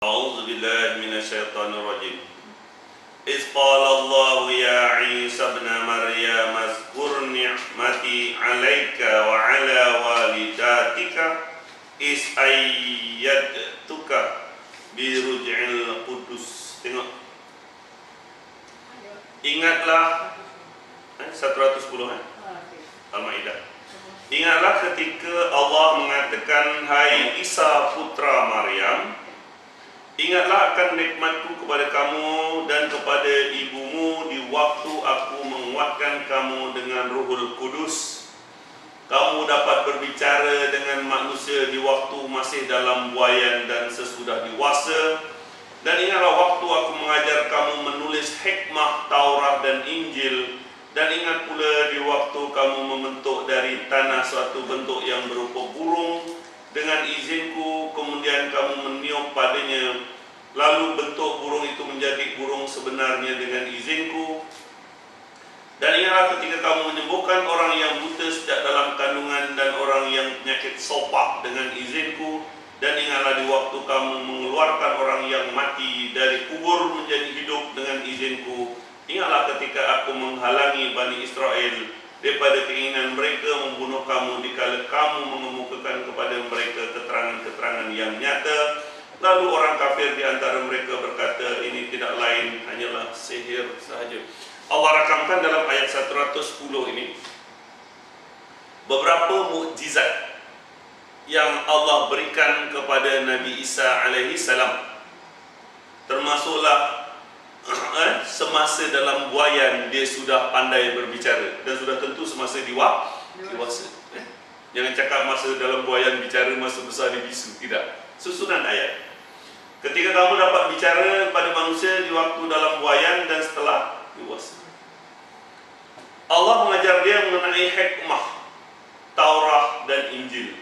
أعوذ بالله من الشيطان الرجيم. إذ قال الله يا عيسى ابن مريم اذكر نعمتي عليك وعلى والدتك إذ أيدتك برجع القدس. Tengok. Ingatlah 110 Al-Maidah. Ingatlah ketika Allah mengatakan, hai Isa putra Maryam, ingatlah akan nikmatku kepada kamu dan kepada ibumu di waktu aku menguatkan kamu dengan Ruhul Kudus. Kamu dapat berbicara dengan manusia di waktu masih dalam buayan dan sesudah dewasa. Dan ingatlah waktu aku mengajar kamu menulis hikmah Taurat dan Injil. Dan ingat pula di waktu kamu membentuk dari tanah suatu bentuk yang berupa burung dengan izinku, kemudian kamu meniup padanya, lalu bentuk burung itu menjadi burung sebenarnya dengan izinku. Dan ingatlah ketika kamu menyembuhkan orang yang buta sejak dalam kandungan dan orang yang penyakit sopak dengan izinku. Dan ingatlah di waktu kamu mengeluarkan orang yang mati dari kubur menjadi hidup dengan izinku. Ingatlah ketika aku menghalangi Bani Israel daripada keinginan mereka membunuh kamu dikala kamu mengemukakan kepada mereka keterangan-keterangan yang nyata. Lalu orang kafir di antara mereka berkata, ini tidak lain hanyalah sihir sahaja. Allah rakamkan dalam ayat 110 ini beberapa mukjizat yang Allah berikan kepada Nabi Isa alaihi salam. Termasuklah semasa dalam buayan dia sudah pandai berbicara, dan sudah tentu semasa dewasa. Jangan cakap masa dalam buayan bicara, masa besar dia bisu. Tidak. Susunan ayat. Ketika kamu dapat bicara pada manusia di waktu dalam buayan dan setelah dewasa. Allah mengajar dia mengenai hikmah Taurat dan Injil.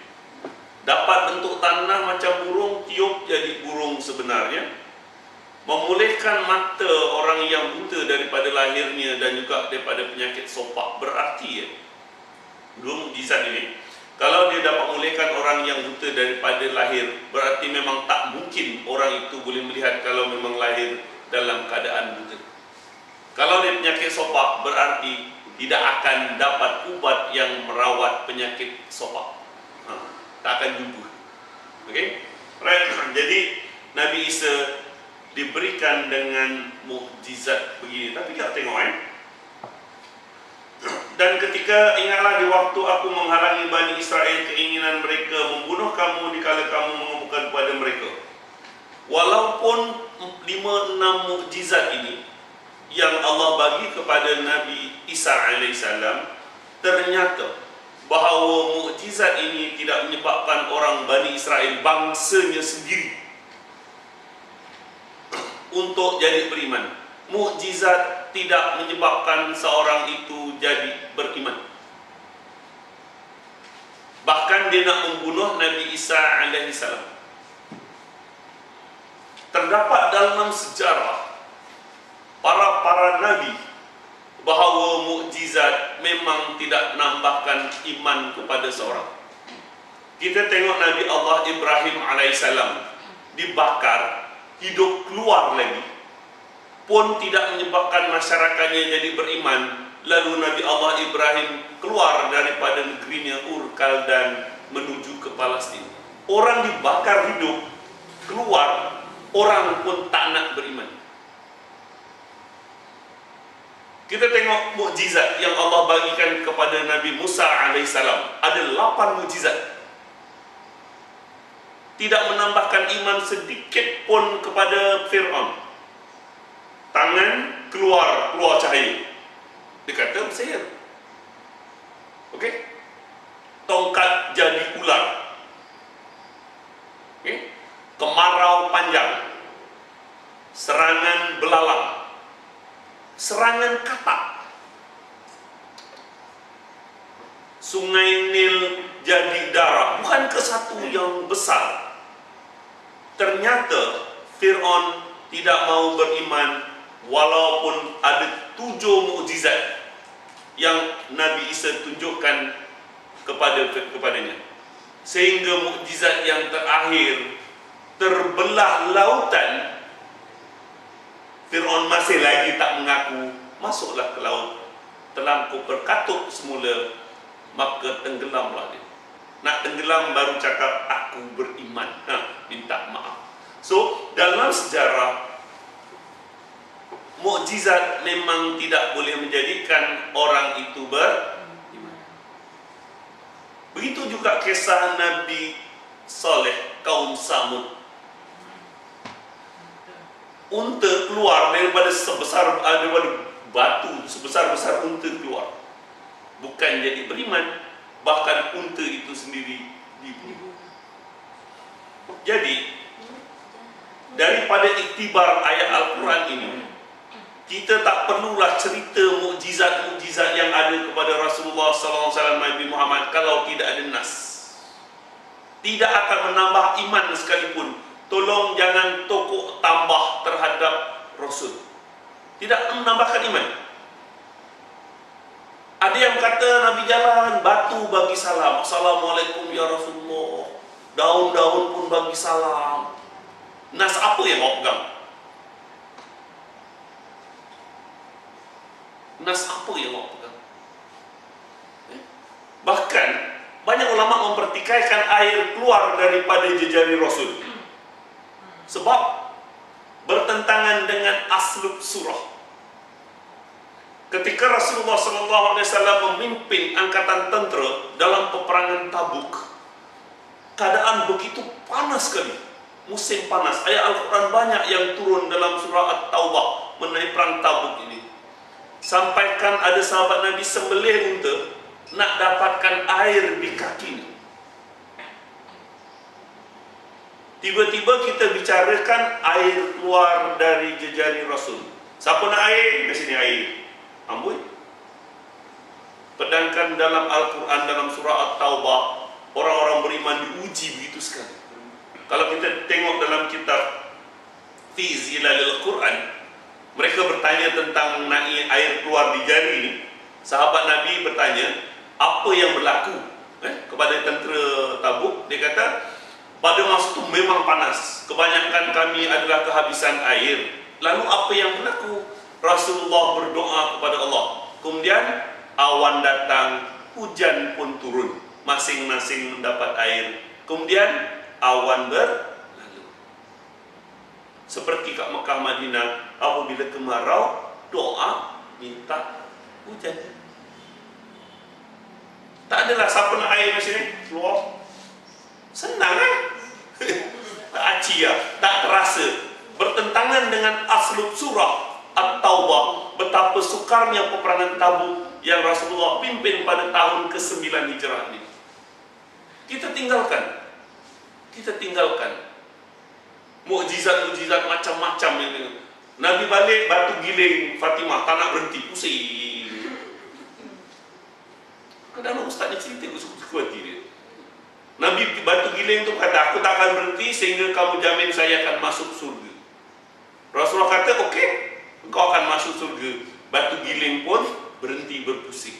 Dapat bentuk tanah macam burung, tiup jadi burung sebenarnya. Memulihkan mata orang yang buta daripada lahirnya dan juga daripada penyakit sopak. Berarti dua mukjizat ini, kalau dia dapat memulihkan orang yang buta daripada lahir, berarti memang tak mungkin orang itu boleh melihat kalau memang lahir dalam keadaan buta. Kalau dia penyakit sopak, berarti tidak akan dapat ubat yang merawat penyakit sopak. Tak akan jumpa. Okey? Right. Jadi Nabi Isa diberikan dengan mukjizat begini. Tapi kita tengok Dan ketika ingatlah di waktu aku menghalangi Bani Israel keinginan mereka membunuh kamu dikala kamu mengemukakan kepada mereka. Walaupun 5-6 mukjizat ini yang Allah bagi kepada Nabi Isa alaihissalam, ternyata bahawa mukjizat ini tidak menyebabkan orang Bani Israel bangsanya sendiri untuk jadi beriman. Mukjizat tidak menyebabkan seorang itu jadi beriman. Bahkan dia nak membunuh Nabi Isa alaihissalam. Terdapat dalam sejarah para nabi bahawa mukjizat memang tidak menambahkan iman kepada seorang. Kita tengok Nabi Allah Ibrahim alaihissalam dibakar, hidup keluar lagi, pun tidak menyebabkan masyarakatnya jadi beriman. Lalu Nabi Allah Ibrahim keluar daripada negerinya Ur Kaldan menuju ke Palestin. Orang dibakar hidup, keluar, orang pun tak nak beriman. Kita tengok mukjizat yang Allah bagikan kepada Nabi Musa alaihissalam. Ada 8 mukjizat. Tidak menambahkan iman sedikit pun kepada Fir'aun. Tangan keluar cahaya. Dia kata bersihir. Okey? Tongkat jadi ular. Okey? Kemarau panjang. Serangan belalang. Serangan katak. Sungai Nil jadi darah. Bukan ke satu yang besar. Ternyata Fir'aun tidak mau beriman walaupun ada 7 mukjizat yang Nabi Isa tunjukkan kepadanya. Sehingga mukjizat yang terakhir terbelah lautan, Fir'aun masih lagi tak mengaku, masuklah ke laut, terlangkup berkatut semula, maka tenggelamlah dia. Nak tenggelam baru cakap aku beriman, minta maaf. So dalam sejarah, mukjizat memang tidak boleh menjadikan orang itu beriman. Begitu juga kisah Nabi Saleh kaum Samud. Unta keluar daripada batu sebesar-besar unta keluar, bukan jadi beriman, bahkan unta itu sendiri dibunuh. Jadi daripada iktibar ayat Al-Quran ini, kita tak perlulah cerita mukjizat-mukjizat yang ada kepada Rasulullah SAW, Nabi Muhammad, kalau tidak ada nas. Tidak akan menambah iman sekalipun. Tolong jangan tokok tambah terhadap Rasul. Tidak menambahkan iman. Ada yang kata Nabi jalan, batu bagi salam, Assalamualaikum ya Rasulullah. Daun-daun pun bagi salam. Nas apa yang kau pegang? Nas apa yang kau pegang? Bahkan banyak ulama mempertikaikan air keluar daripada jejari Rasul, sebab bertentangan dengan aslub surah. Ketika Rasulullah SAW memimpin angkatan tentera dalam peperangan Tabuk, keadaan begitu panas sekali, musim panas. Ayat Al-Quran banyak yang turun dalam surah At-Taubah mengenai perang Tabuk ini. Sampaikan ada sahabat Nabi sembelih unta nak dapatkan air di kakinya. Tiba-tiba kita bicarakan air keluar dari jejari Rasul. Siapa nak air? Di sini air. Amboi. Sedangkan dalam Al-Quran, dalam surah At-Taubah, orang-orang beriman diuji begitu sekali. Kalau kita tengok dalam kitab Fi Zilalil Quran, mereka bertanya tentang mengenai air keluar di jari ini. Sahabat Nabi bertanya, apa yang berlaku kepada tentera Tabuk? Dia kata, pada masa itu memang panas, kebanyakan kami adalah kehabisan air. Lalu apa yang berlaku? Rasulullah berdoa kepada Allah, kemudian awan datang, hujan pun turun, masing-masing mendapat air, kemudian awan berlalu. Seperti kat Mekah Madinah, apabila kemarau, doa minta hujan. Tak adalah siapa nak air macam ni keluar, senang kan? Tak aci ya, tak terasa. Bertentangan dengan aslub surah At-Taubah, betapa sukarnya peperangan Tabuk yang Rasulullah pimpin pada tahun ke-9 Hijrah ini. Kita tinggalkan mukjizat-mukjizat macam-macam ini. Nabi balik batu giling Fatimah, tak nak berhenti, pusing. Kadang-kadang ustaz ni cerita suka hati dia. Nabi batu giling tu kata, aku tak akan berhenti sehingga kamu jamin saya akan masuk surga. Rasulullah kata, okey, engkau akan masuk surga. Batu giling pun berhenti berpusing.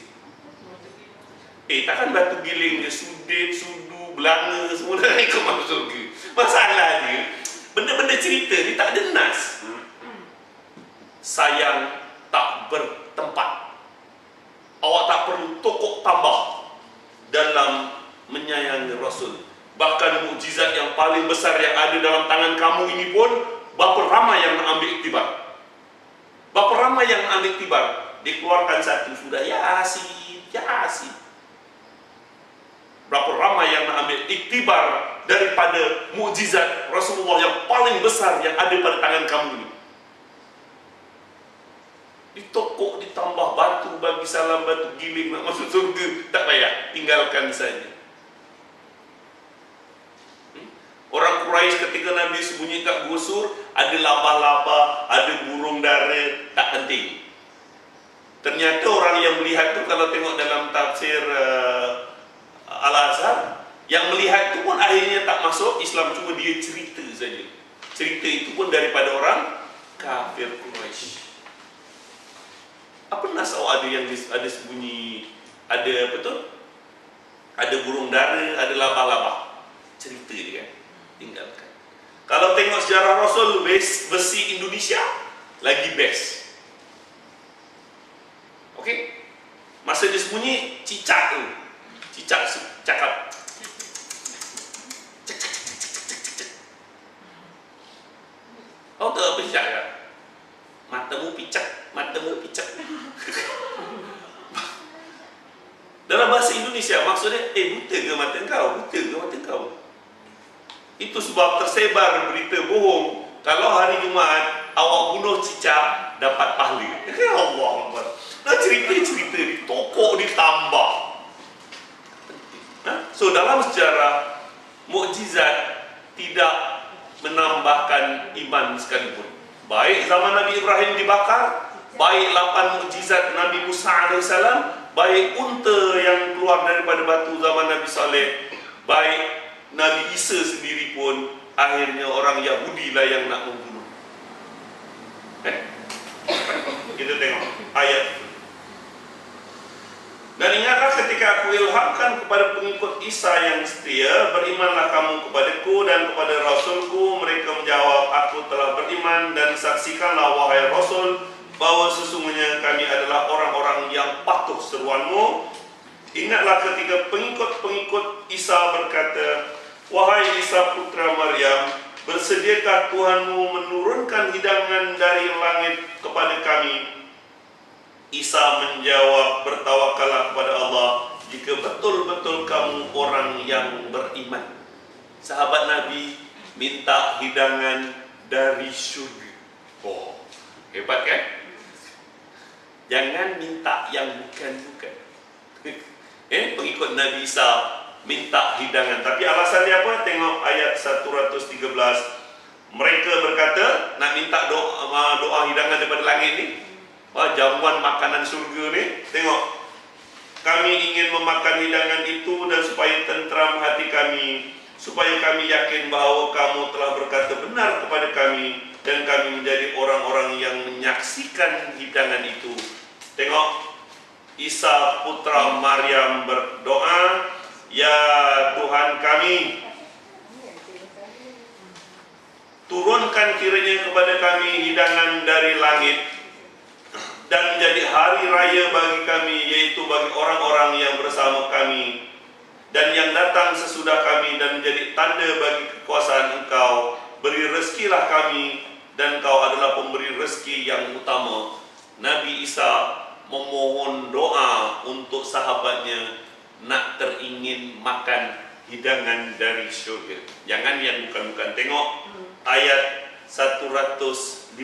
Takkan batu giling dia sudit, sudu, belanga semua dah ikut masuk surga. Masalahnya, benda-benda cerita ni tak ada nas. Sayang tak bertempat. Awak tak perlu tokok tambah dalam menyayangi Rasul. Bahkan mukjizat yang paling besar yang ada dalam tangan kamu ini pun, berapa ramai yang nak ambil iktibar. Berapa ramai yang nak ambil iktibar. Dikeluarkan satu sudah Yasin. Berapa ramai yang nak ambil iktibar daripada mukjizat Rasulullah yang paling besar yang ada pada tangan kamu ini. Ditokok, ditambah batu, bagi salam, batu giling nak masuk surga, tak payah, tinggalkan saja. Orang Quraisy ketika Nabi sembunyi kat gusur, ada laba-laba, ada burung dara, tak penting. Ternyata orang yang melihat tu, kalau tengok dalam tafsir Al-Azhar, yang melihat tu pun akhirnya tak masuk Islam, cuma dia cerita saja. Cerita itu pun daripada orang kafir Quraisy. Apa nas awak ada yang ada sembunyi, ada apa tu? Ada burung dara, ada laba-laba. Cerita dia kan, tinggalkan. Kalau tengok sejarah Rasul, besi Indonesia lagi best. Okey? Masa dia sembunyi, cicak tu. Cicak cakap. Kau tahu apa cicak ya? Matamu picak, matamu picak. Dalam bahasa Indonesia maksudnya, buta ke mata kau? Buta ke mata kau? Itu sebab tersebar berita bohong. Kalau hari Jumaat awak bunuh cicak, dapat pahala. Ya Allah. Nah, cerita-cerita ditokok, ditambah. So dalam sejarah, mukjizat tidak menambahkan iman sekalipun. Baik zaman Nabi Ibrahim dibakar, baik 8 mukjizat Nabi Musa AS, baik unta yang keluar daripada batu zaman Nabi Saleh, baik Nabi Isa sendiri pun akhirnya orang Yahudi lah yang nak membunuh. Kita tengok ayat. Dan ingatlah ketika aku ilhamkan kepada pengikut Isa yang setia, berimanlah kamu kepadaku dan kepada Rasulku. Mereka menjawab, aku telah beriman, dan saksikanlah wahai Rasul bahwa sesungguhnya kami adalah orang-orang yang patuh seruanmu. Ingatlah ketika pengikut-pengikut Isa berkata, wahai Isa putra Maryam, bersediakah Tuhanmu menurunkan hidangan dari langit kepada kami? Isa menjawab, bertawakallah kepada Allah jika betul-betul kamu orang yang beriman. Sahabat Nabi minta hidangan dari syurga. Oh, hebat kan? Jangan minta yang bukan-bukan. Pengikut Nabi Isa minta hidangan. Tapi alasannya apa? Tengok ayat 113. Mereka berkata, nak minta doa hidangan daripada langit ni, jamuan makanan surga ni. Tengok, kami ingin memakan hidangan itu dan supaya tentram hati kami, supaya kami yakin bahawa kamu telah berkata benar kepada kami, dan kami menjadi orang-orang yang menyaksikan hidangan itu. Tengok, Isa putra Maryam berdoa, ya Tuhan kami, turunkan kiranya kepada kami hidangan dari langit, dan menjadi hari raya bagi kami, yaitu bagi orang-orang yang bersama kami, dan yang datang sesudah kami, dan menjadi tanda bagi kekuasaan Engkau. Beri rezekilah kami, dan Engkau adalah pemberi rezeki yang utama. Nabi Isa memohon doa untuk sahabatnya nak teringin makan hidangan dari syurga. Jangan yang bukan-bukan. Tengok ayat 115.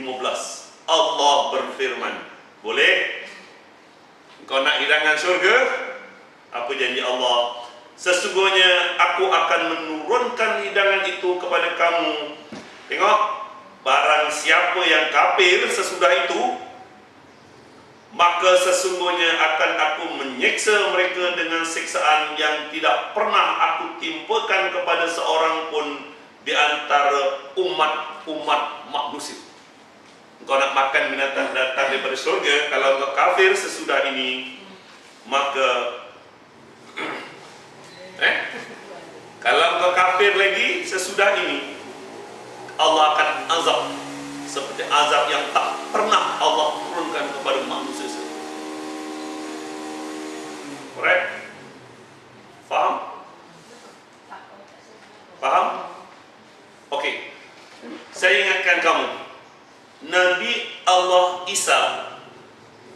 Allah berfirman, boleh? Kau nak hidangan syurga? Apa janji Allah? Sesungguhnya aku akan menurunkan hidangan itu kepada kamu. Tengok, barang siapa yang kafir sesudah itu, maka sesungguhnya akan aku menyiksa mereka dengan siksaan yang tidak pernah aku timpakan kepada seorang pun di antara umat-umat manusia. Kau nak makan binatang datang daripada surga, kalau kau kafir sesudah ini, maka kalau kau kafir lagi sesudah ini, Allah akan azab seperti azab yang tak pernah Allah turunkan kepada manusia. Correct? Faham? Faham? Okey. Saya ingatkan kamu, Nabi Allah Isa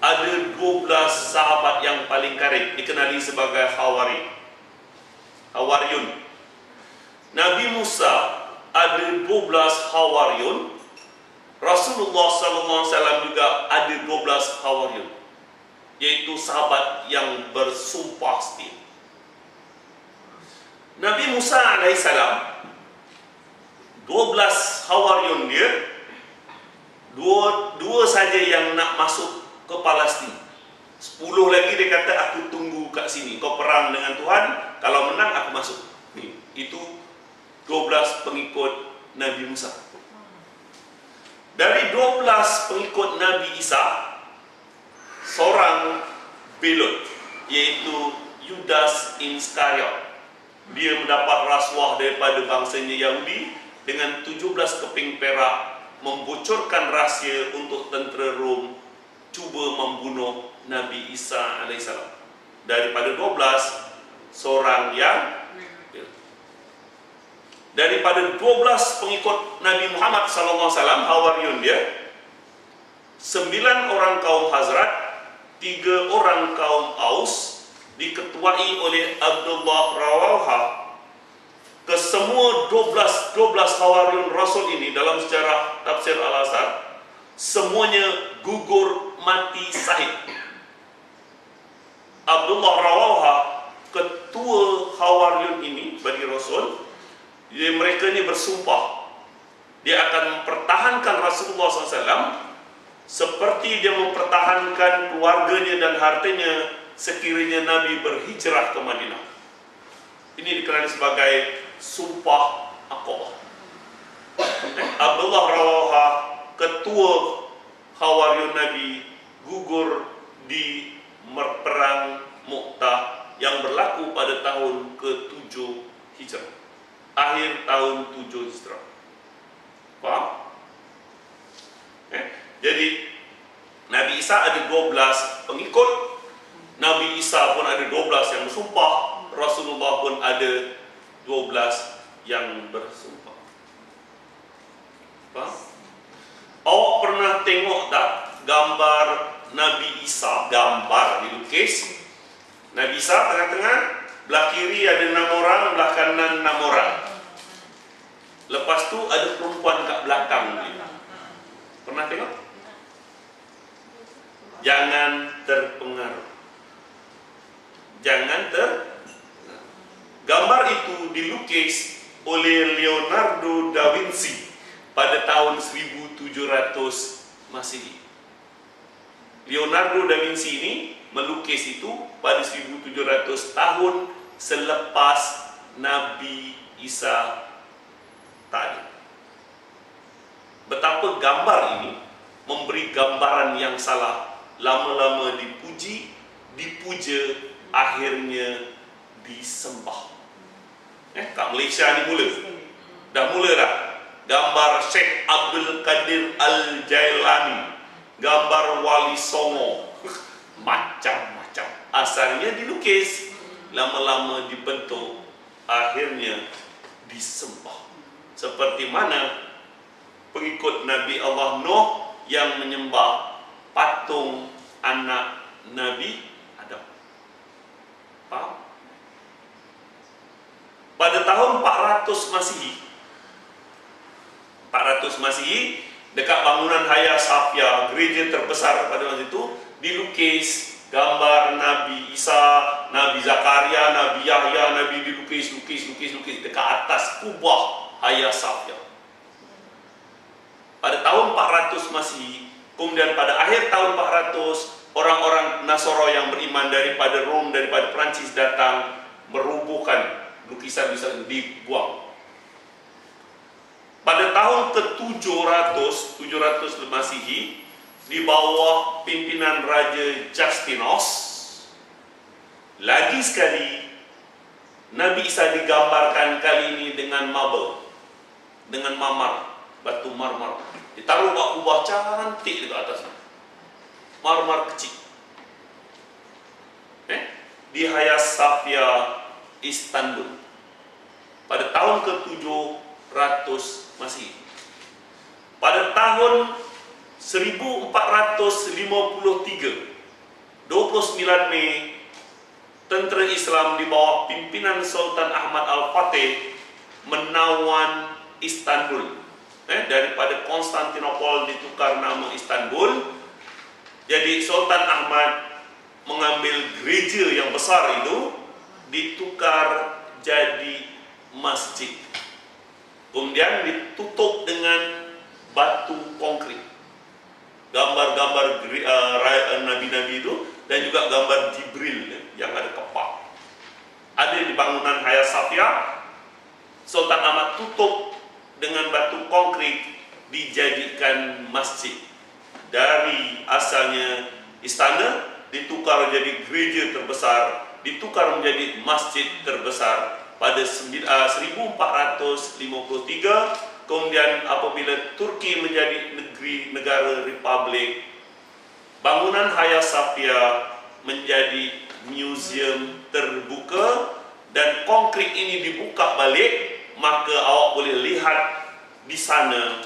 ada 12 sahabat yang paling karib, dikenali sebagai Hawariyun. Nabi Musa ada 12 Hawariyun. Rasulullah SAW juga ada 12 Hawariyun, yaitu sahabat yang bersumpah setia. Nabi Musa AS, 12 Hawariyun dia, dua saja yang nak masuk ke Palestin. 10 lagi dia kata, aku tunggu kat sini, kau perang dengan Tuhan, kalau menang aku masuk. Itu 12 pengikut Nabi Musa. Dari 12 pengikut Nabi Isa, seorang belot, yaitu Yudas Iskariot. Dia mendapat rasuah daripada bangsanya Yahudi dengan 17 keping perak membocorkan rahsia untuk tentera Rom cuba membunuh Nabi Isa alaihissalam. Daripada 12, seorang yang daripada 12 pengikut Nabi Muhammad SAW, Hawariyun dia, 9 orang kaum Hazrat, 3 orang kaum Aus, diketuai oleh Abdullah Rawaha. Kesemua 12 Hawariyun Rasul ini dalam sejarah tafsir Al-Azhar semuanya gugur mati syahid. Abdullah Rawaha, ketua Hawariyun ini bagi Rasul, mereka ini bersumpah dia akan mempertahankan Rasulullah SAW seperti dia mempertahankan keluarganya dan hartanya sekiranya Nabi berhijrah ke Madinah. Ini dikenali sebagai sumpah Aqabah. Abdullah Rawaha, ketua Hawariyun Nabi, gugur di perang Mu'tah yang berlaku pada tahun ke-7 Hijrah, akhir tahun 7 Hijrah. Faham? Jadi Nabi Isa ada 12 pengikut, Nabi Isa pun ada 12 yang bersumpah, Rasulullah pun ada 12 yang bersumpah. Faham? Awak pernah tengok tak gambar Nabi Isa, gambar dilukis Nabi Isa tengah-tengah, belah kiri ada 6 orang, belah kanan 6 orang. Lepas tu ada perempuan kat belakang dia. Pernah tengok? Jangan terpengaruh. Gambar itu dilukis oleh Leonardo da Vinci pada tahun 1700 Masehi. Leonardo da Vinci ini melukis itu pada 1700 tahun selepas Nabi Isa tadi. Betapa gambar ini memberi gambaran yang salah, lama-lama dipuji, dipuja, akhirnya disembah. Kat Malaysia ni dah mula dah. Gambar Syekh Abdul Qadir Al-Jailani, gambar Wali Songo, macam-macam. Asalnya dilukis, lama-lama dibentuk, akhirnya disembah. Seperti mana pengikut Nabi Allah Nuh yang menyembah patung anak Nabi Adam. Faham? Pada tahun 400 Masehi, dekat bangunan Hagia Sophia, gereja terbesar pada masa itu, dilukis gambar Nabi Isa, Nabi Zakaria, Nabi Yahya, Nabi dilukis dekat atas kubah Hagia Sophia. Pada tahun 400 Masehi, kemudian pada akhir tahun 400, orang-orang Nasara yang beriman daripada Rom, daripada Perancis datang merubuhkan lukisan-lukisan, dibuang. Pada tahun ke-700 Masehi, di bawah pimpinan Raja Justinus, lagi sekali Nabi Isa digambarkan kali ini dengan marble, dengan batu marmar. Ditaruh kat kubah cantik dekat atas, marmar kecil, di Hagia Sophia, Istanbul, pada tahun ke-700 Masehi. Pada tahun 1453, 29 Mei, tentera Islam di bawah pimpinan Sultan Ahmad Al-Fatih menawan Istanbul. Daripada Konstantinopel ditukar nama Istanbul. Jadi Sultan Ahmad mengambil gereja yang besar itu, ditukar jadi masjid, kemudian ditutup dengan batu konkrit, gambar-gambar nabi-nabi itu, dan juga gambar Jibril yang ada kepak ada di bangunan Hagia Sophia. Sultan Ahmad tutup dengan batu konkrit, dijadikan masjid. Dari asalnya istana ditukar jadi gereja terbesar, ditukar menjadi masjid terbesar pada 1453 kemudian apabila Turki menjadi negara republik, bangunan Hagia Sophia menjadi museum terbuka dan konkrit ini dibuka balik, maka awak boleh lihat di sana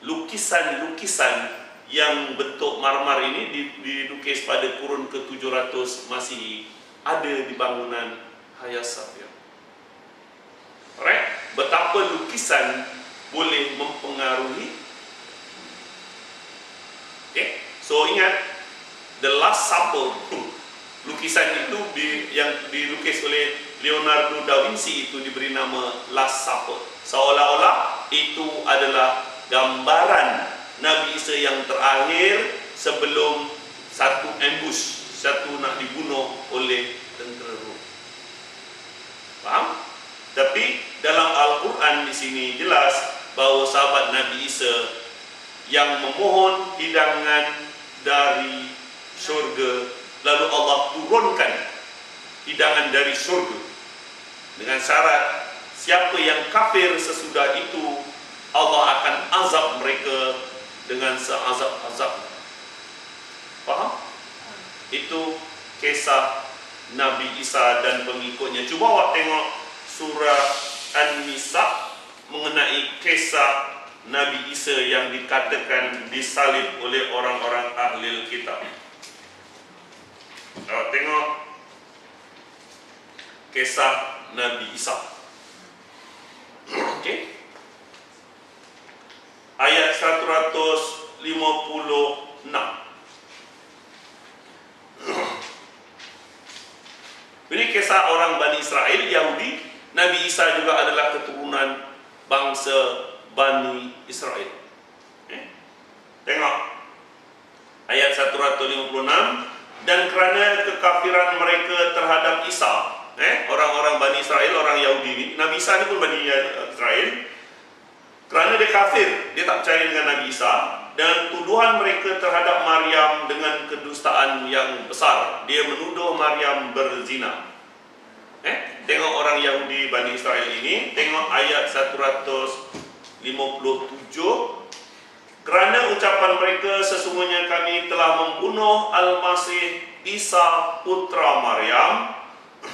lukisan-lukisan yang bentuk marmar ini dilukis pada kurun ke-700 Masihi ada di bangunan Hagia Sophia. Alright, betapa lukisan boleh mempengaruhi. Okay, so ingat The Last Supper, lukisan itu yang dilukis oleh Leonardo da Vinci itu diberi nama Last Supper, seolah-olah itu adalah gambaran Nabi Isa yang terakhir sebelum satu ambush, satu nak dibunuh oleh tentera Rom. Faham? Tapi dalam Al-Quran di sini jelas bahawa sahabat Nabi Isa yang memohon hidangan dari syurga, lalu Allah turunkan hidangan dari syurga dengan syarat siapa yang kafir sesudah itu Allah akan azab mereka dengan seazab-azab. Faham? Itu kisah Nabi Isa dan pengikutnya. Cuba awak tengok surah An-Nisa mengenai kisah Nabi Isa yang dikatakan disalib oleh orang-orang ahli kitab. Awak tengok kisah Nabi Isa. Okey. Ayat 156. Ini kisah orang Bani Israel, Yahudi. Nabi Isa juga adalah keturunan bangsa Bani Israel. Tengok ayat 156. Dan kerana kekafiran mereka terhadap Isa, orang-orang Bani Israel, orang Yahudi ini, Nabi Isa ini pun Bani Israel, kerana dia kafir, dia tak percaya dengan Nabi Isa, dan tuduhan mereka terhadap Maryam dengan kedustaan yang besar. Dia menuduh Maryam berzina. Tengok orang Yahudi Bani Israel ini, tengok ayat 157. Kerana ucapan mereka, sesungguhnya kami telah membunuh Al-Masih Isa putra Maryam,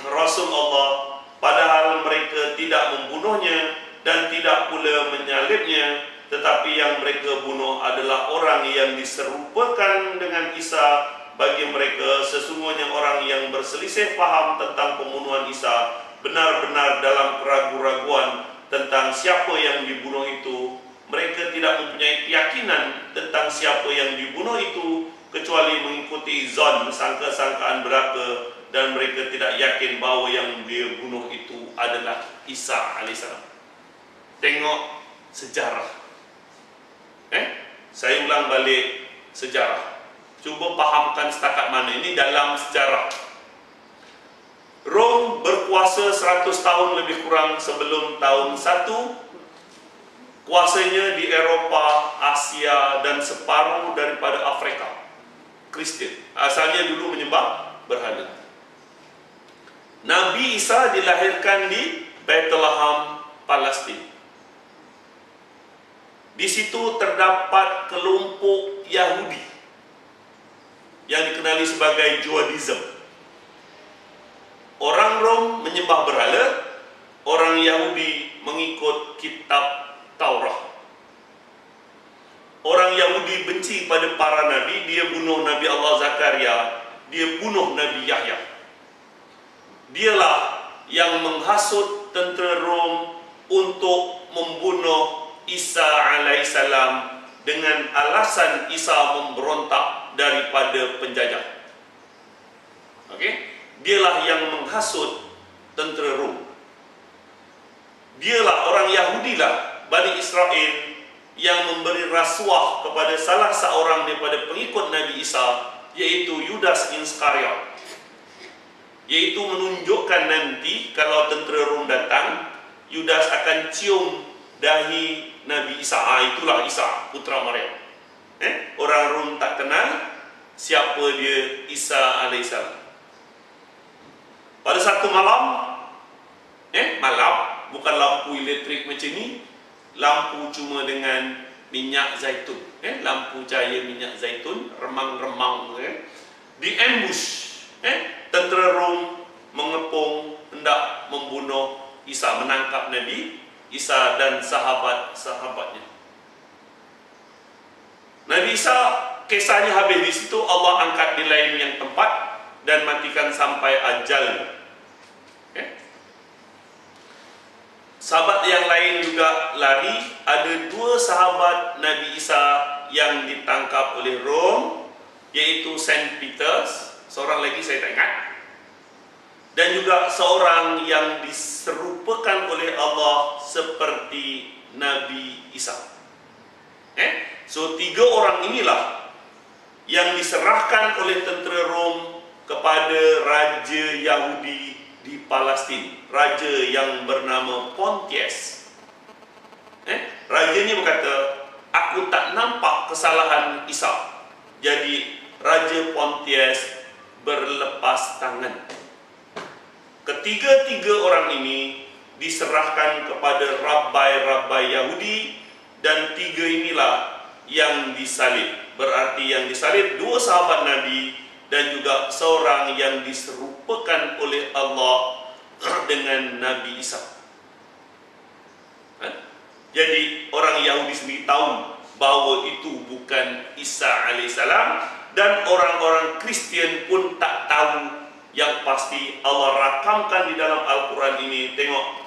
Rasul Allah, padahal mereka tidak membunuhnya dan tidak pula menyalibnya, tetapi yang mereka bunuh adalah orang yang diserupakan dengan Isa. Bagi mereka, sesungguhnya orang yang berselisih faham tentang pembunuhan Isa benar-benar dalam keraguan-raguan tentang siapa yang dibunuh itu. Mereka tidak mempunyai keyakinan tentang siapa yang dibunuh itu, kecuali mengikuti zon, sangka-sangkaan belaka, dan mereka tidak yakin bahawa yang dia bunuh itu adalah Isa AS. Tengok sejarah. Saya ulang balik sejarah. Cuba fahamkan setakat mana ini dalam sejarah. Rom berkuasa 100 tahun lebih kurang sebelum tahun 1. Kuasanya di Eropah, Asia dan separuh daripada Afrika. Kristian. Asalnya dulu menyembah berhala. Nabi Isa dilahirkan di Bethlehem, Palestin. Di situ terdapat kelompok Yahudi yang dikenali sebagai Judaism. Orang Rom menyembah berhala, orang Yahudi mengikut kitab Taurat. Orang Yahudi benci pada para nabi, dia bunuh Nabi Allah Zakaria, dia bunuh Nabi Yahya. Dialah yang menghasut tentera Rom untuk membunuh Isa alaihissalam dengan alasan Isa memberontak daripada penjajah. Okey? Dialah yang menghasut tentera Rom. Dialah orang Yahudilah, Bani Israel, yang memberi rasuah kepada salah seorang daripada pengikut Nabi Isa, iaitu Yudas Iskariot, iaitu menunjukkan nanti kalau tentera Rom datang, Yudas akan cium dahi Nabi Isa. Itulah Isa putra Maryam. Orang Rom tak kenal siapa dia Isa alaihissalam. Pada satu malam, malam, bukan lampu elektrik macam ni, lampu cuma dengan minyak zaitun, lampu cahaya minyak zaitun, remang-remang, di ambush, tentera Rom mengepung hendak membunuh Isa, menangkap Nabi Isa dan sahabat-sahabatnya. Nabi Isa kisahnya habis di situ, Allah angkat di lain yang tempat dan matikan sampai ajal. Sahabat yang lain juga lari. Ada 2 sahabat Nabi Isa yang ditangkap oleh Rom, yaitu Saint Peter, seorang lagi saya tak ingat, dan juga seorang yang diserupakan oleh Allah seperti Nabi Isa. So 3 orang inilah yang diserahkan oleh tentera Rom kepada Raja Yahudi di Palestin, raja yang bernama Pontius. Raja ini berkata, aku tak nampak kesalahan Isa. Jadi Raja Pontius berlepas tangan. Ketiga-tiga orang ini diserahkan kepada rabai-rabai Yahudi, dan 3 inilah yang disalib. Berarti yang disalib 2 sahabat Nabi dan juga seorang yang diserupakan oleh Allah dengan Nabi Isa. Jadi orang Yahudi sendiri tahu bahawa itu bukan Isa alaihissalam, dan orang-orang Kristian pun tak tahu. Yang pasti Allah rakamkan di dalam Al-Quran ini, tengok,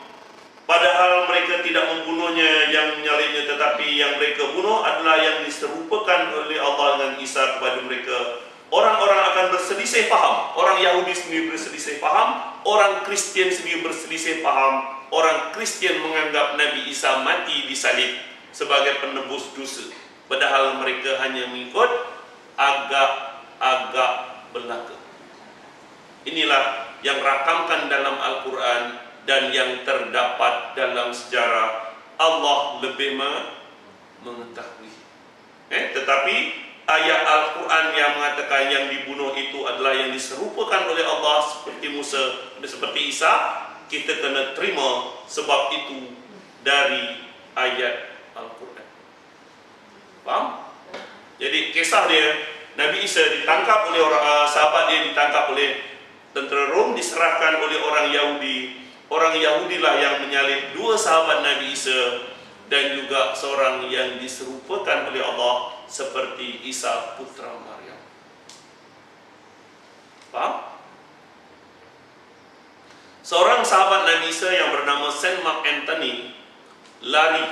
padahal mereka tidak membunuhnya yang menyalibnya, tetapi yang mereka bunuh adalah yang diserupakan oleh Allah dengan Isa kepada mereka. Orang-orang akan berselisih faham. Orang Yahudi sendiri berselisih faham, orang Kristian sendiri berselisih faham. Orang Kristian menganggap Nabi Isa mati disalib sebagai penebus dosa, padahal mereka hanya mengikut agak-agak belaka. Inilah yang rakamkan dalam Al-Quran dan yang terdapat dalam sejarah. Allah lebih mengetahui. Tetapi ayat Al-Quran yang mengatakan yang dibunuh itu adalah yang diserupakan oleh Allah seperti Musa, seperti Isa, kita kena terima sebab itu dari ayat Al-Quran. Faham? Jadi kisah dia, Nabi Isa ditangkap oleh sahabat dia, ditangkap oleh tentera Rom, diserahkan oleh orang Yahudi. Orang Yahudilah yang menyalib 2 sahabat Nabi Isa dan juga seorang yang diserupakan oleh Allah seperti Isa putra Maryam. Faham? Seorang sahabat Nabi Isa yang bernama Saint Mark Antony lari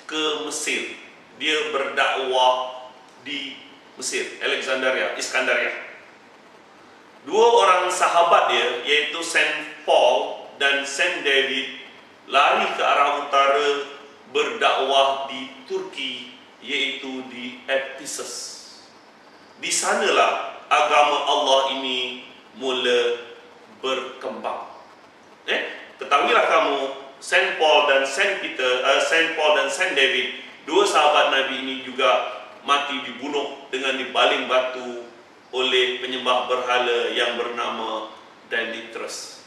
ke Mesir. Dia berdakwah di Mesir, Alexandria, Iskandaria. 2 orang sahabat dia, yaitu Saint Paul dan Saint David, lari ke arah utara berdakwah di Turki, yaitu di Ephesus. Di sanalah agama Allah ini mula berkembang. Ketahuilah kamu, Saint Paul dan Saint David, 2 sahabat Nabi ini juga mati dibunuh dengan dibaling batu oleh penyembah berhala yang bernama Demetrius.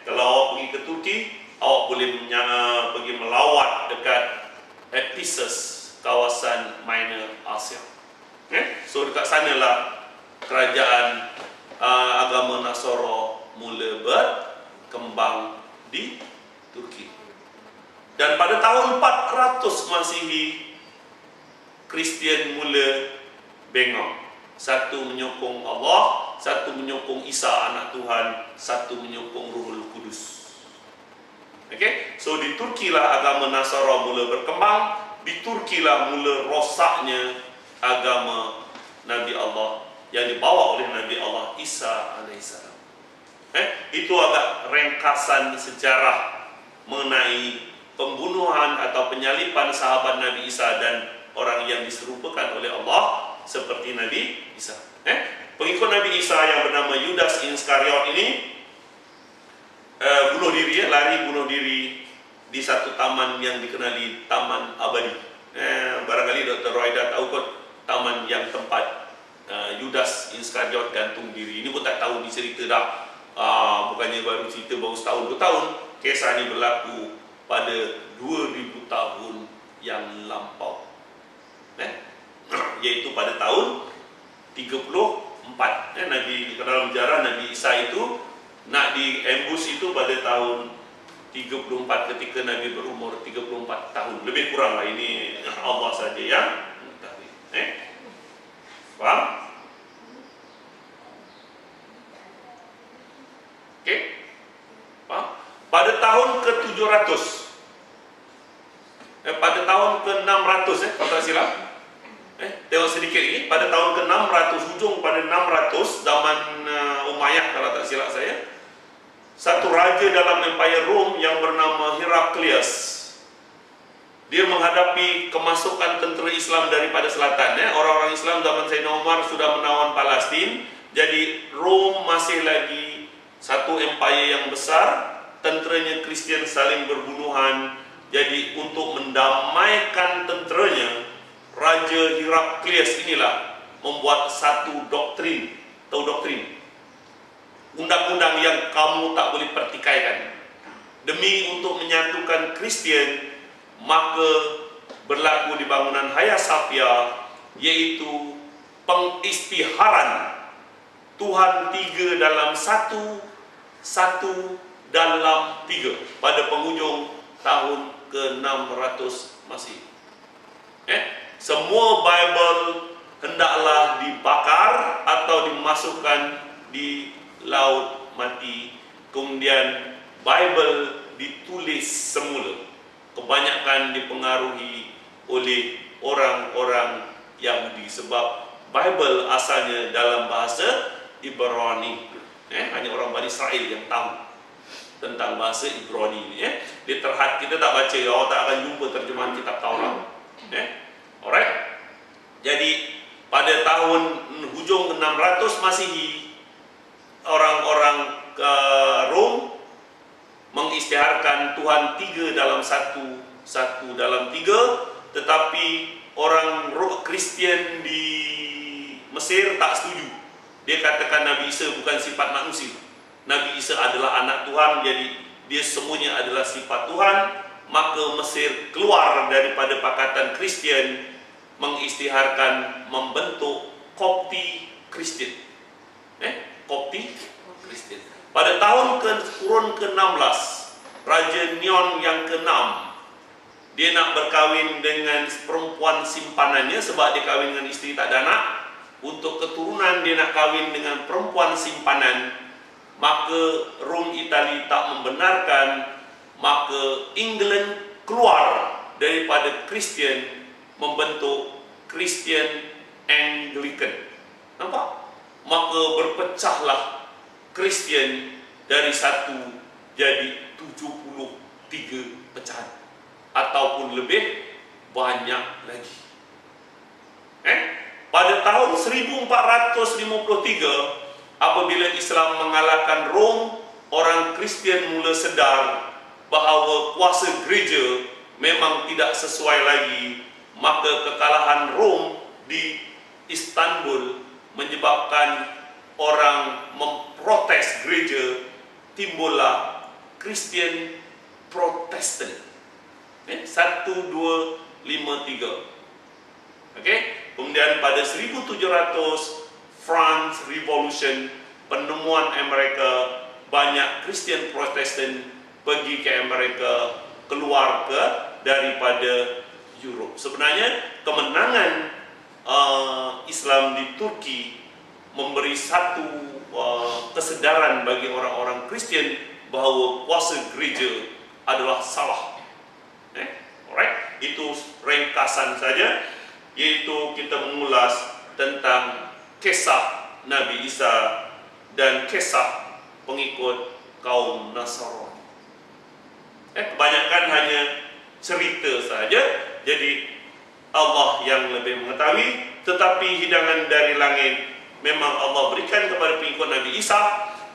Kalau awak pergi ke Turki, awak boleh pergi melawat dekat Ephesus, kawasan Minor Asia. So dekat sanalah kerajaan agama Nasara mula berkembang di Turki. Dan pada tahun 400 Masihi, Kristian mula bengong. Satu menyokong Allah, satu menyokong Isa anak Tuhan, satu menyokong Ruhul Kudus. So di Turki lah agama Nasara mula berkembang. Di Turki lah mula rosaknya agama Nabi Allah yang dibawa oleh Nabi Allah Isa alaihissalam. Itu agak ringkasan sejarah mengenai pembunuhan atau penyaliban sahabat Nabi Isa dan orang yang diserupakan oleh Allah seperti Nabi Isa. Pengikut Nabi Isa yang bernama Yudas Iskariot ini lari bunuh diri di satu taman yang dikenali Taman Abadi. Barangkali Dr. Roida tahu kot taman yang tempat Yudas Iskariot gantung diri. Ini pun tak tahu dicerita dah. Bukannya baru cerita baru setahun 2 tahun. Kisah ini berlaku pada 2000 tahun yang lampau. Yaitu pada tahun 34. Nabi dalam sejarah Nabi Isa itu nak diembus itu pada tahun 34 ketika Nabi berumur 34 tahun. Lebih kurang lah, ini Allah saja yang mengetahui. Faham? Okey? Faham? Pada tahun ke-700, pada tahun ke-600, kalau tak silap, tengok sedikit ini, pada tahun ke-600, hujung pada 600 zaman Umayyah kalau tak silap saya, satu raja dalam Empire Rom yang bernama Heraklius, dia menghadapi kemasukan tentera Islam daripada selatan. Orang-orang Islam zaman Sayyidina Umar sudah menawan Palestin, jadi Rom masih lagi satu empire yang besar, tenteranya Kristian saling berbunuhan. Jadi untuk mendamaikan tenteranya, Raja Heraklius inilah membuat satu doktrin. Tahu doktrin? Undang-undang yang kamu tak boleh pertikaikan. Demi untuk menyatukan Kristian, maka berlaku di bangunan Hagia Sophia, yaitu pengistiharan Tuhan tiga dalam satu, satu dalam tiga pada penghujung tahun ke-600 Masehi. Semua Bible hendaklah dibakar atau dimasukkan di laut mati. Kemudian Bible ditulis semula. Kebanyakan dipengaruhi oleh orang-orang Yahudi, sebab Bible asalnya dalam bahasa Ibrani. Hanya orang Bani Israel yang tahu tentang bahasa Ibrani ini. Kita tak baca, awak tak akan jumpa terjemahan kitab Taurat. Alright. Jadi pada tahun hujung 600 Masehi, orang-orang Rom mengisytiharkan Tuhan tiga dalam satu, satu dalam tiga, tetapi orang Kristian di Mesir tak setuju. Dia katakan Nabi Isa bukan sifat manusia. Nabi Isa adalah anak Tuhan, jadi dia semuanya adalah sifat Tuhan. Maka Mesir keluar daripada pakatan Kristian, mengisytiharkan membentuk Kopti Kristen. Kopti Kristen. Pada tahun kurun ke-16, Raja Neon yang ke-6, dia nak berkahwin dengan perempuan simpanannya sebab dia kahwin dengan isteri tak ada anak. Untuk keturunan dia nak kahwin dengan perempuan simpanan. Maka Rom Itali tak membenarkan. Maka England keluar daripada Kristian, membentuk Christian Anglican. Nampak? Maka berpecahlah Kristian dari satu jadi 73 pecahan ataupun lebih banyak lagi. Pada tahun 1453, apabila Islam mengalahkan Rom, orang Kristian mula sedar bahawa kuasa gereja memang tidak sesuai lagi. Maka kekalahan Rom di Istanbul menyebabkan orang memprotes gereja, timbullah Christian Protestant. 1, 2, 5, 3. Okey. Kemudian pada 1700 France Revolution, penemuan Amerika, banyak Christian Protestant pergi ke Amerika, keluar ke daripada Europe. Sebenarnya kemenangan Islam di Turki memberi satu kesedaran bagi orang-orang Kristian bahawa kuasa gereja adalah salah. Alright, itu ringkasan saja, yaitu kita mengulas tentang kisah Nabi Isa dan kisah pengikut kaum Nasrani. Kebanyakan hanya cerita saja, jadi Allah yang lebih mengetahui. Tetapi hidangan dari langit memang Allah berikan kepada pengikut Nabi Isa,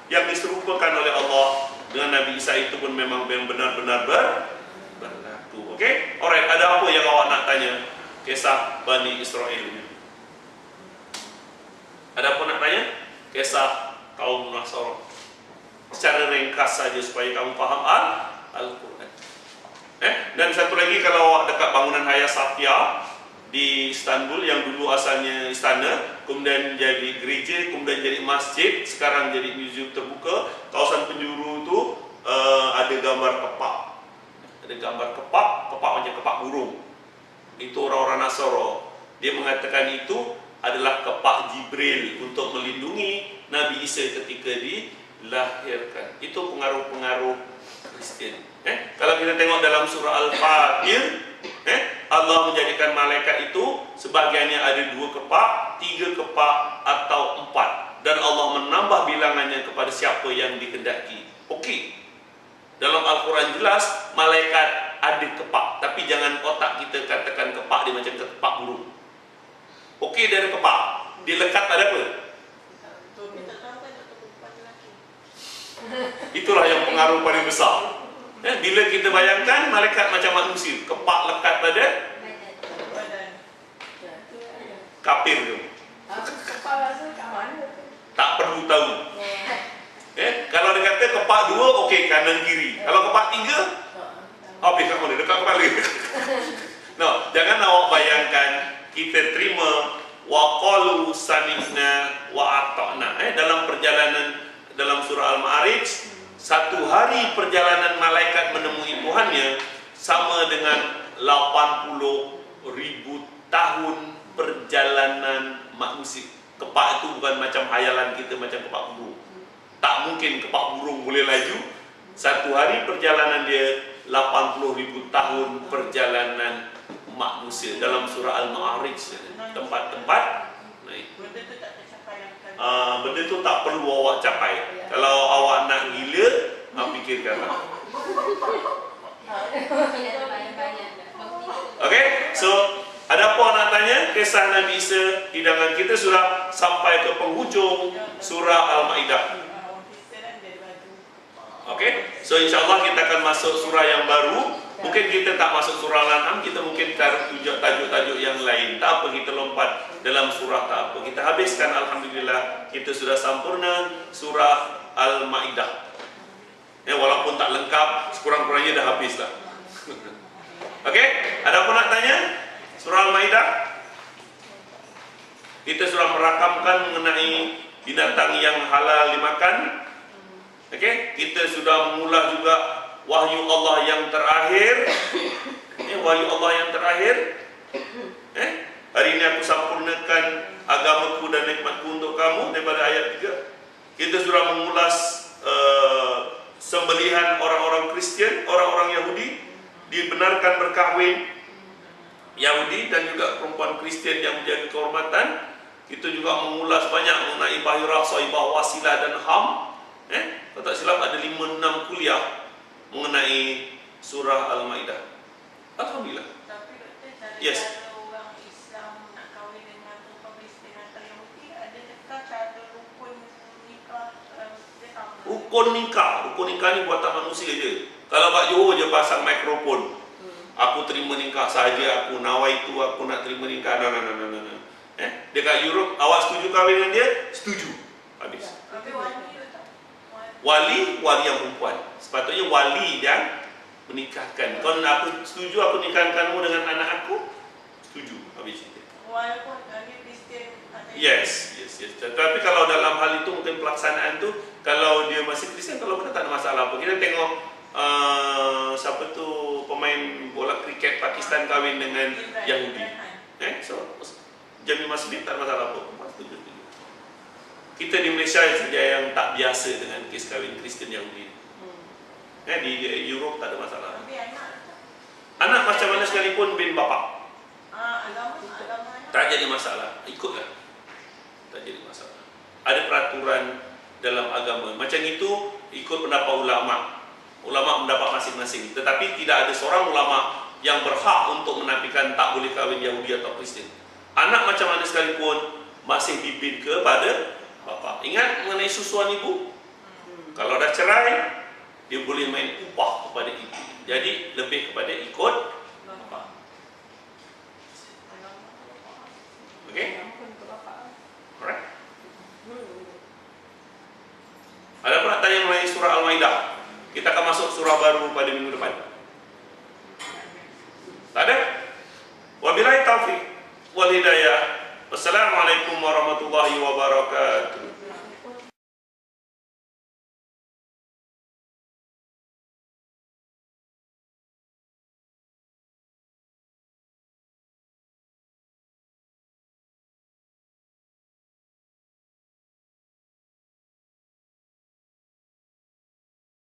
yang diserupakan oleh Allah dengan Nabi Isa itu pun memang benar-benar berlaku. Okey? Alright, ada apa yang awak nak tanya kisah Bani Israel ini? Ada apa nak tanya? Kisah kaum Nasrani. Secara ringkas saja supaya kamu faham Al-Quran. Dan satu lagi, kalau dekat bangunan Hagia Sophia di Istanbul yang dulu asalnya istana, kemudian jadi gereja, kemudian jadi masjid, sekarang jadi museum terbuka. Kawasan penjuru itu ada gambar kepak. Ada gambar kepak macam kepak burung. Itu orang-orang Nasara. Dia mengatakan itu adalah kepak Jibril untuk melindungi Nabi Isa ketika dilahirkan. Itu pengaruh-pengaruh Kristian. Kalau kita tengok dalam surah Al-Fatir, Allah menjadikan malaikat itu sebagiannya ada 2 kepak, 3 kepak atau 4, dan Allah menambah bilangannya kepada siapa yang dikehendaki. Okey. Dalam Al-Quran jelas malaikat ada kepak, tapi jangan otak kita katakan kepak dia macam kepak burung. Okey, dia ada kepak, dia lekat ada apa? Itulah yang pengaruh paling besar. Bila kita bayangkan malaikat macam manusia, kepak lekat pada kafir tu. Tak perlu tahu. Kalau dia kata kepak 2, okey, kanan kiri. Kalau kepak 3, habis kat mana? Dekat kepala. No, jangan awak bayangkan kita terima wa qalu sami'na wa ata'na. Dalam perjalanan dalam surah Al-Ma'arij, 1 hari perjalanan malaikat menemui Tuhannya sama dengan 80,000 tahun perjalanan manusia. Kepak itu bukan macam hayalan kita macam kepak burung. Tak mungkin kepak burung boleh laju. 1 hari perjalanan dia 80,000 tahun perjalanan manusia. Dalam surah Al-Ma'arij, tempat-tempat benda tu tak perlu awak capai. Kalau awak nak gila, fikirkanlah. Okey, so ada apa nak tanya? Kisah Nabi Isa, hidangan kita sudah sampai ke penghujung surah Al-Maidah. Okey, so insyaAllah kita akan masuk surah yang baru. Mungkin kita tak masuk surah Al-An'am, kita mungkin tajuk tajuk yang lain. Tak apa, kita lompat dalam surah, tak apa. Kita habiskan, alhamdulillah, kita sudah sempurna surah Al-Maidah. Walaupun tak lengkap, sekurang-kurangnya dah habis lah. Okey, ada apa nak tanya? Surah Al-Maidah. Kita sudah merakamkan mengenai binatang yang halal dimakan. Okey, kita sudah mengulas juga wahyu Allah yang terakhir. Wahyu Allah yang terakhir. Hari ini aku sempurnakan agamaku dan nikmatku untuk kamu, daripada ayat 3. Kita sudah mengulas sembelihan orang-orang Kristian, orang-orang Yahudi dibenarkan berkahwin Yahudi dan juga perempuan Kristian yang menjaga kehormatan. Kita juga mengulas banyak mengenai Bahirah, Saibah, Wasilah dan Ham. Kalau tak silap ada 5-6 kuliah mengenai surah Al-Maidah. Alhamdulillah. Tapi doktor, Yes. kalau orang Islam nak kahwin dengan perempuan Kristian atau Yahudi, ada dekat cara rukun nikah dia sama? Rukun nikah ni buatan manusia je. Kalau kat Johor je pasang mikrofon. Aku terima nikah sahaja, aku nawaitu, aku nak terima nikah. Nah. Dekat Europe, awak setuju kahwin dengan dia? Setuju. Habis. Tapi wali tu tak? Wali yang perempuan. Sepatutnya wali yang menikahkan. Kalau aku setuju aku nikahkan kamu dengan anak aku, setuju. Habis itu. Walaupun dia Kristian atau Yes. Tapi kalau dalam hal itu mungkin pelaksanaan tu, kalau dia masih Kristian, kalau benar tak ada masalah apa. Kita tengok siapa tu pemain bola kriket Pakistan kahwin dengan Yahudi. So Jamil Masjid tak ada masalah apa. Setuju. Kita di Malaysia saja yang tak biasa dengan kes kahwin Kristian Yahudi. Di Europe tak ada masalah. Tapi Anak macam mana sekalipun bin bapa, agama tak jadi masalah. Ikutlah. Tak jadi masalah. Ada peraturan dalam agama. Macam itu ikut pendapat ulama. Ulama mendapat masing-masing. Tetapi tidak ada seorang ulama yang berhak untuk menafikan tak boleh kahwin Yahudi atau Kristian. Anak macam mana sekalipun masih dibin kepada bapa. Ingat mengenai susuan ibu. Kalau dah cerai, dia boleh main upah kepada ibu. Jadi lebih kepada ikut bapa. Okey? Alright. Ada apa nak tanya mengenai surah Al-Maidah? Kita akan masuk surah baru pada minggu depan. hidayah. Wassalamualaikum warahmatullahi wabarakatuh.